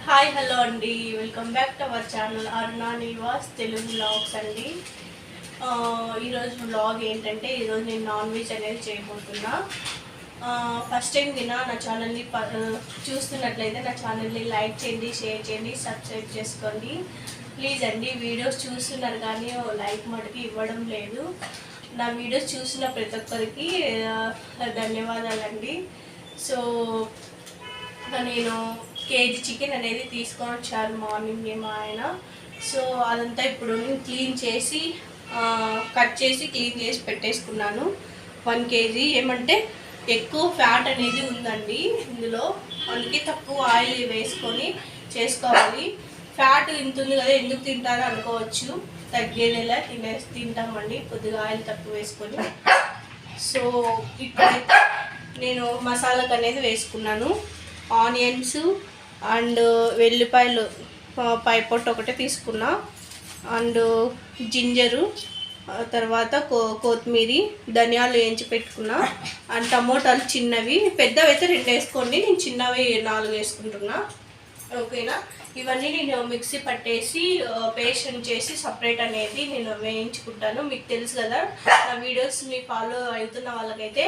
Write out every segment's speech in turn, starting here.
Hi hello అండి, welcome back to our channel Aruna Nivas Telugu vlogs అండి. ఈరోజు వ్లాగ్ ఏంటంటే ఈరోజు నేను నాన్ వెజ్ అనేది చేయబోతున్నా. ఫస్ట్ టైం నా ఛానల్ని చూస్తున్నట్లయితే నా ఛానల్ని లైక్ చేయండి, షేర్ చేయండి, సబ్స్క్రైబ్ చేసుకోండి ప్లీజ్ అండి. వీడియోస్ చూస్తున్నారు కానీ లైక్ మటుకు ఇవ్వడం లేదు. నా వీడియోస్ చూసిన ప్రతి ఒక్కరికి ధన్యవాదాలండి. సో నేను కేజీ చికెన్ అనేది తీసుకొని వచ్చారు మార్నింగ్ మా ఆయన. సో అదంతా ఇప్పుడు నేను క్లీన్ చేసి కట్ చేసి క్లీన్ చేసి పెట్టేసుకున్నాను. 1 కేజీ ఏమంటే ఎక్కువ ఫ్యాట్ అనేది ఉందండి ఇందులో, అందుకే తక్కువ ఆయిల్ వేసుకొని చేసుకోవాలి. ఫ్యాట్ ఇంత ఉంది కదా ఎందుకు తింటారో అనుకోవచ్చు, తగ్గేదేలా తింటామండి కొద్దిగా ఆయిల్ తక్కువ వేసుకొని. సో ఇప్పుడైతే నేను మసాలాకు అనేది వేసుకున్నాను. ఆనియన్స్ అండ్ వెల్లిపాయలు పైపొట్టు ఒకటే తీసుకున్నా, అండ్ జింజరు, తర్వాత కొత్తిమీర, ధనియాలు వేయించి పెట్టుకున్నా, అండ్ టమోటాలు చిన్నవి, పెద్దవి అయితే 2 వేసుకోండి, నేను చిన్నవి 4 వేసుకుంటున్నా. ఓకేనా. ఇవన్నీ నేను మిక్సీ పట్టేసి పేస్ట్ చేసి సపరేట్ అనేది నేను వేయించుకుంటాను. మీకు తెలుసు కదా నా వీడియోస్ని ఫాలో అవుతున్న వాళ్ళకైతే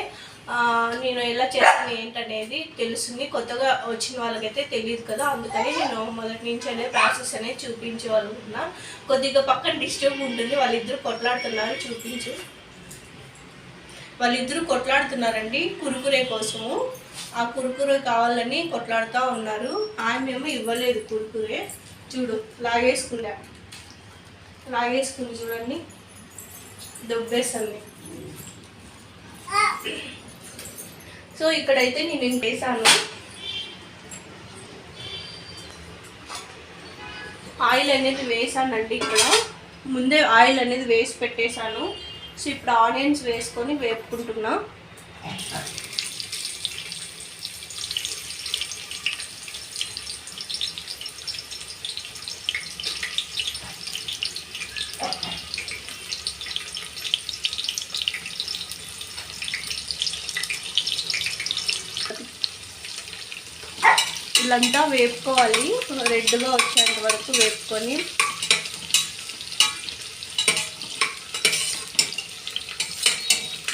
నేను ఎలా చేస్తాను ఏంటనేది తెలుస్తుంది, కొత్తగా వచ్చిన వాళ్ళకైతే తెలియదు కదా, అందుకని నేను మొదటి నుంచి అనేది ప్రాసెస్ అనేది చూపించాలనుకున్నా. కొద్దిగా పక్కన డిస్టర్బ్ ఉంటుంది, వాళ్ళిద్దరూ కొట్లాడుతున్నారు, చూపించు. వాళ్ళిద్దరూ కొట్లాడుతున్నారండి కురుకురే కోసము. ఆ కురుకురే కావాలని కొట్లాడుతూ ఉన్నారు. ఆమెమో ఇవ్వలేదు కురుకురే, చూడు లాగేసుకుంది చూడండి, దొబ్బేస్తుంది. సో ఇక్కడైతే నేను వేసాను, ఆయిల్ అనేది వేసానండి. ఇక్కడ ముందే ఆయిల్ అనేది వేసి పెట్టేశాను. సో ఇప్పుడు ఆనియన్స్ వేసుకొని వేపుకుంటున్నా. ఇలాంతా వేపుకోవాలి, రెడ్గా వచ్చేంత వరకు వేపుకొని.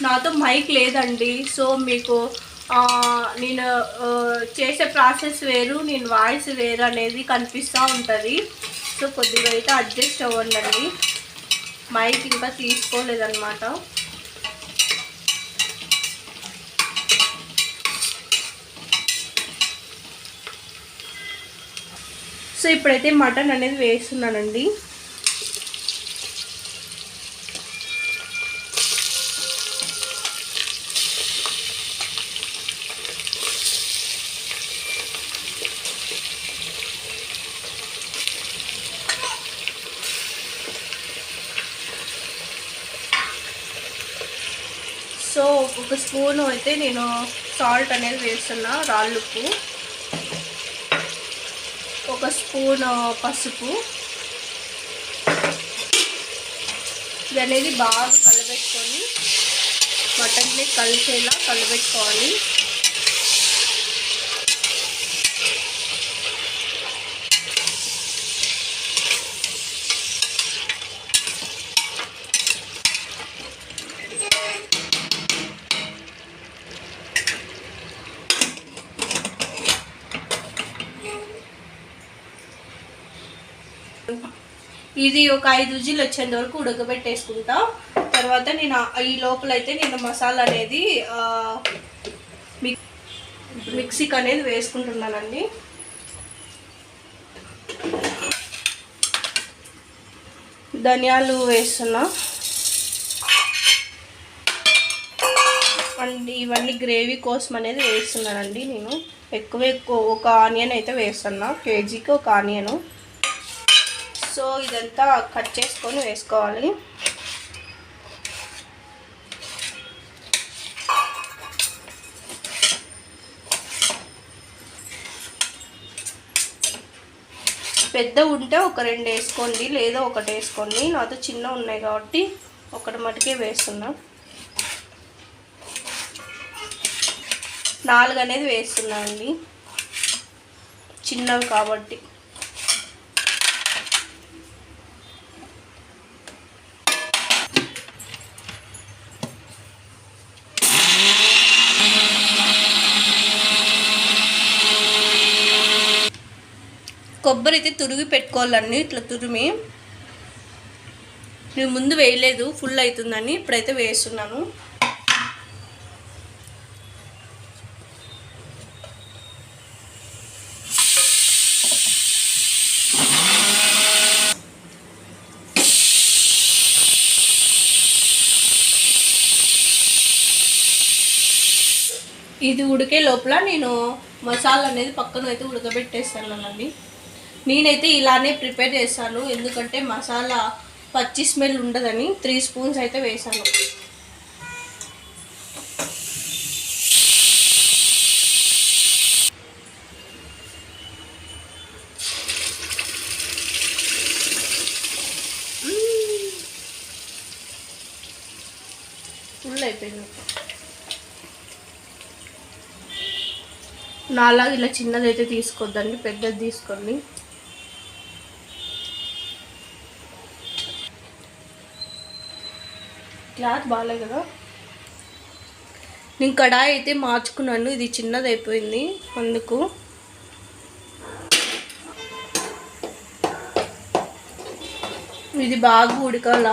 నాతో మైక్ లేదండి, సో మీకు నేను చేసే ప్రాసెస్ వేరు, నేను వాయిస్ వేరు అనేది కనిపిస్తూ ఉంటుంది. సో కొద్దిగా అయితే అడ్జస్ట్ అవ్వండి, మైక్ ఇంకా తీసుకోలేదన్నమాట. సో ఇప్పుడైతే మటన్ అనేది వేస్తున్నానండి. సో 1 స్పూన్ అయితే నేను సాల్ట్ అనేది వేస్తున్నా, రాళ్ళుప్పు, 1 స్పూన్ పసుపు. ఇది అనేది బాగా కలబెట్టుకొని మటన్ని కలిసేలా కలబెట్టుకోవాలి. ఇది ఒక 5 విజిల్ వచ్చేంత వరకు ఉడకబెట్టేసుకుంటా. తర్వాత నేను ఈ లోపలైతే నేను మసాలా అనేది మిక్సీకి అనేది వేసుకుంటున్నానండి. ధనియాలు వేస్తున్నా, అండ్ ఇవన్నీ గ్రేవీ కోసం అనేది వేస్తున్నానండి. నేను ఎక్కువ 1 ఆనియన్ అయితే వేస్తున్నా, కేజీకి 1 ఆనియను. సో ఇదంతా కట్ చేసుకొని వేసుకోవాలి. పెద్ద ఉంటే 2 వేసుకోండి, లేదా 1 వేసుకోండి. నాతో చిన్న ఉన్నాయి కాబట్టి 1 మటుకే వేస్తున్నా. 4 అనేది వేస్తున్నా అండి, చిన్నవి కాబట్టి. కొబ్బరి అయితే తురిగి పెట్టుకోవాలండి. ఇట్లా తురిమి నేను ముందు వేయలేదు, ఫుల్ అవుతుందని ఇప్పుడైతే వేస్తున్నాను. ఇది ఉడికే లోపల నేను మసాలా అనేది పక్కన అయితే ఉడకబెట్టేస్తానండి. నేనైతే ఇలానే ప్రిపేర్ చేస్తాను, ఎందుకంటే మసాలా పచ్చి స్మెల్ ఉండదని 3 స్పూన్స్ అయితే వేసాను. ఫుల్ అయిపోయింది. నాలాగా ఇలా చిన్నదైతే తీసుకోవద్దండి, పెద్దది తీసుకోండి. క్లాత్ బాగాలే కదా. నేను కడాయి అయితే మార్చుకున్నాను, ఇది చిన్నది అయిపోయింది అందుకు. ఇది బాగా ఉడకాల,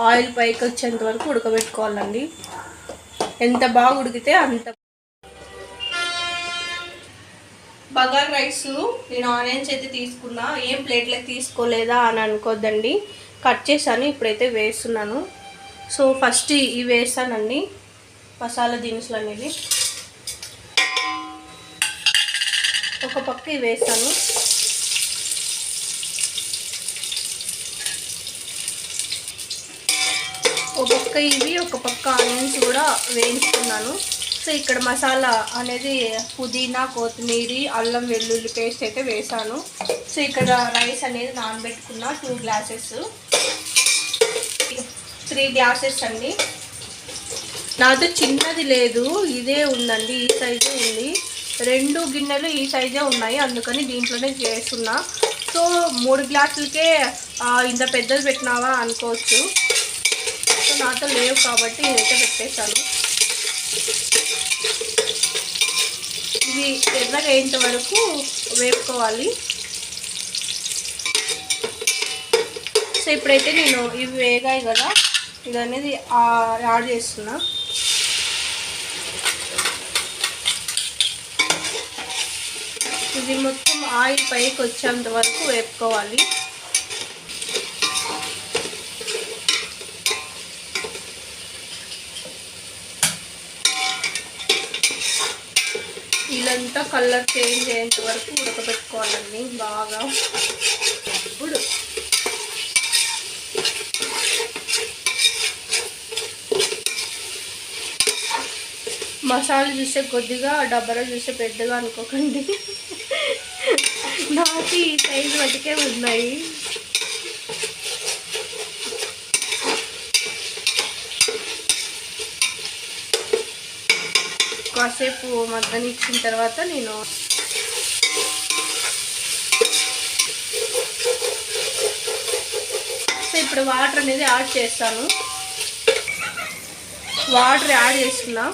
ఆయిల్ పైకి వచ్చేంత వరకు ఉడకబెట్టుకోవాలండి. ఎంత బాగా ఉడికితే అంత. బగార్ రైస్ నేను ఆనియన్స్ అయితే తీసుకున్నా, ఏం ప్లేట్లకు తీసుకోలేదా అని అనుకోద్దండి, కట్ చేశాను. ఇప్పుడైతే వేస్తున్నాను. సో ఫస్ట్ ఇవి వేస్తానండి, మసాలా దినుసులు అనేది. ఒక పక్క ఇవి వేస్తాను. ఒక పక్క ఇవి, ఒక పక్క ఆనియన్స్ కూడా వేయించుకున్నాను. సో ఇక్కడ మసాలా అనేది పుదీనా, కొత్తిమీర, అల్లం వెల్లుల్లి పేస్ట్ అయితే వేసాను. సో ఇక్కడ రైస్ అనేది నానబెట్టుకున్న 2 గ్లాసెస్, 3 గ్లాసెస్ అండి. నాతో చిన్నది లేదు, ఇదే ఉందండి, ఈ సైజే ఉంది. 2 గిన్నెలు ఈ సైజే ఉన్నాయి, అందుకని దీంట్లోనే చేస్తున్నా. సో 3 గ్లాసులకే ఇంత పెద్దది పెట్టినావా అనుకోవచ్చు. సో నాతో లేవు కాబట్టి ఇదైతే పెట్టేస్తాను. ఇవి ఎర్రగా అయ్యేంత వరకు వేపుకోవాలి. సో ఇప్పుడైతే నేను ఇవి వేగాయి కదా, ఇది అనేది యాడ్ చేస్తున్నా. ఇది మొత్తం ఆయిల్ పైకి వచ్చేంత వరకు వేపుకోవాలి. ఇదంతా కలర్ చేంజ్ అయ్యేంత వరకు ఉడకబెట్టుకోవాలండి బాగా. ఇప్పుడు మసాలా చూస్తే కొద్దిగా, డబ్బరా చూస్తే పెద్దగా అనుకోకండి. నాకు ఈ సైజు మటుకే ఉన్నాయి. కాసేపు మగ్గనిచ్చిన తర్వాత నేను ఇప్పుడు వాటర్ అనేది యాడ్ చేస్తాను. వాటర్ యాడ్ చేస్తున్నా.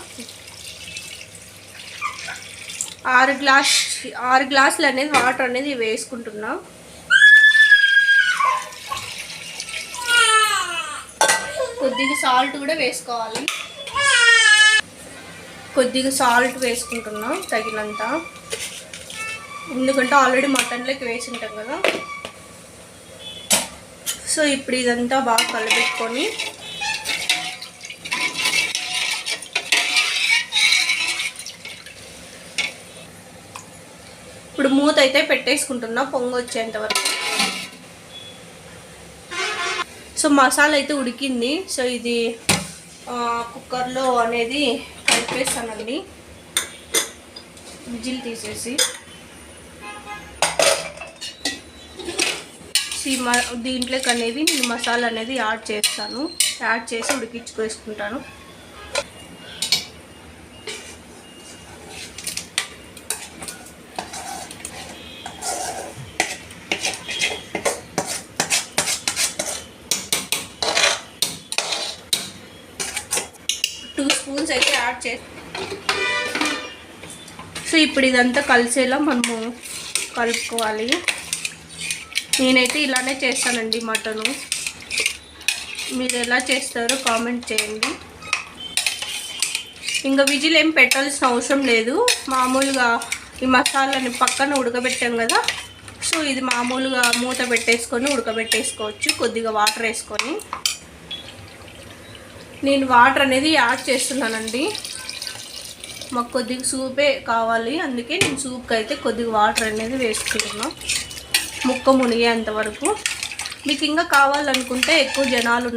6 గ్లాసులు అనేది వాటర్ అనేది వేసుకుంటున్నా. కొద్దిగా సాల్ట్ కూడా వేసుకోవాలి. కొద్దిగా సాల్ట్ వేసుకుంటున్నా తగినంత, ఎందుకంటే ఆల్రెడీ మటన్లోకి వేసి ఉంటాం కదా. సో ఇప్పుడు ఇదంతా బాగా కలబెట్టుకొని ఇప్పుడు మూత అయితే పెట్టేసుకుంటున్నా పొంగు వచ్చేంత వరకు. సో మసాలా అయితే ఉడికింది. సో ఇది కుక్కర్లో అనేది కలిపేస్తానండి, విజిల్ తీసేసి. దీంట్లోకి అనేది నేను మసాలా అనేది యాడ్ చేస్తాను, యాడ్ చేసి ఉడికించుకేసుకుంటాను. అయితే యాడ్ చేసి. సో ఇప్పుడు ఇదంతా కలిసేలా మనము కలుపుకోవాలి. నేనైతే ఇలానే చేస్తానండి మటను. మీరు ఎలా చేస్తారో కామెంట్ చేయండి. ఇంకా విజిల్ ఏం పెట్టాల్సిన అవసరం లేదు. మామూలుగా ఈ మసాలాని పక్కన ఉడకబెట్టాం కదా, సో ఇది మామూలుగా మూత పెట్టేసుకొని ఉడకబెట్టేసుకోవచ్చు కొద్దిగా వాటర్ వేసుకొని. నేను వాటర్ అనేది యాడ్ చేస్తున్నానండి. మాకు కొద్దిగా సూపే కావాలి, అందుకే నేను సూప్కి అయితే కొద్దిగా వాటర్ అనేది వేసుకుంటున్నాను ముక్క మునిగేంత వరకు. మీకు ఇంకా కావాలనుకుంటే ఎక్కువ జనాలు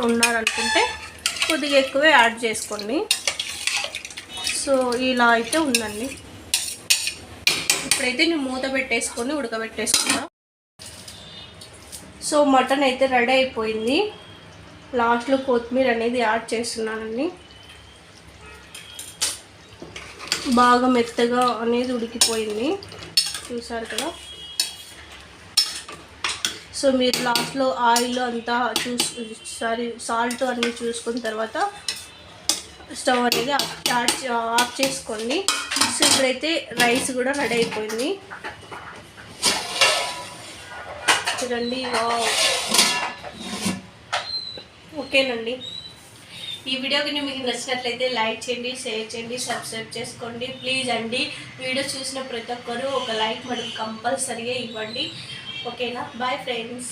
ఉన్నారనుకుంటే కొద్దిగా ఎక్కువే యాడ్ చేసుకోండి. సో ఇలా అయితే ఉందండి. ఇప్పుడైతే నేను మూత పెట్టేసుకొని ఉడకబెట్టేసుకున్నా. సో మటన్ అయితే రెడీ అయిపోయింది. లాస్ట్లో కొత్తిమీర అనేది యాడ్ చేస్తున్నానండి. బాగా మెత్తగా అనేది ఉడికిపోయింది, చూసారు కదా. సో మీరు లాస్ట్లో ఆయిల్ అంతా సాల్ట్ అన్నీ చూసుకున్న తర్వాత స్టవ్ అనేది ఆఫ్ చేసుకోండి. సో ఇప్పుడైతే రైస్ కూడా రెడీ అయిపోయింది చూడండి. ఓకేనండి, ఈ వీడియో కానీ మీకు నచ్చినట్లయితే లైక్ చేయండి, షేర్ చేయండి, సబ్స్క్రైబ్ చేసుకోండి ప్లీజ్ అండి. వీడియో చూసిన ప్రతి ఒక్కరు ఒక లైక్ మటుకు కంపల్సరీగా ఇవ్వండి. ఓకేనా? Bye friends.